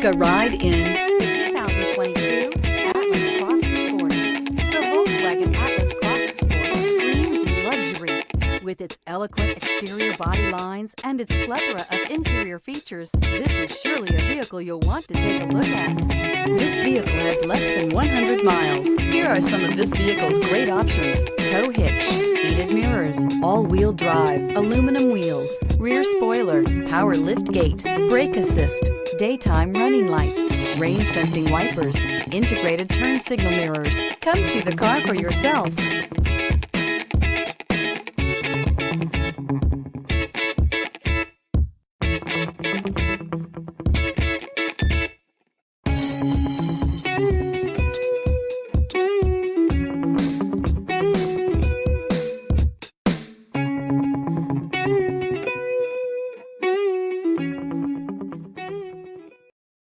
a ride in the 2022 Atlas Cross Sport. The Volkswagen Atlas Cross Sport screams luxury. With its eloquent exterior body lines and its plethora of interior features, this is surely a vehicle you'll want to take a look at. This vehicle has less than 100 miles. Here are some of this vehicle's great options: tow hitch, heated mirrors, all-wheel drive, aluminum wheels, rear spoiler, power liftgate, brake assist, daytime running lights, rain sensing wipers, integrated turn signal mirrors. Come see the car for yourself.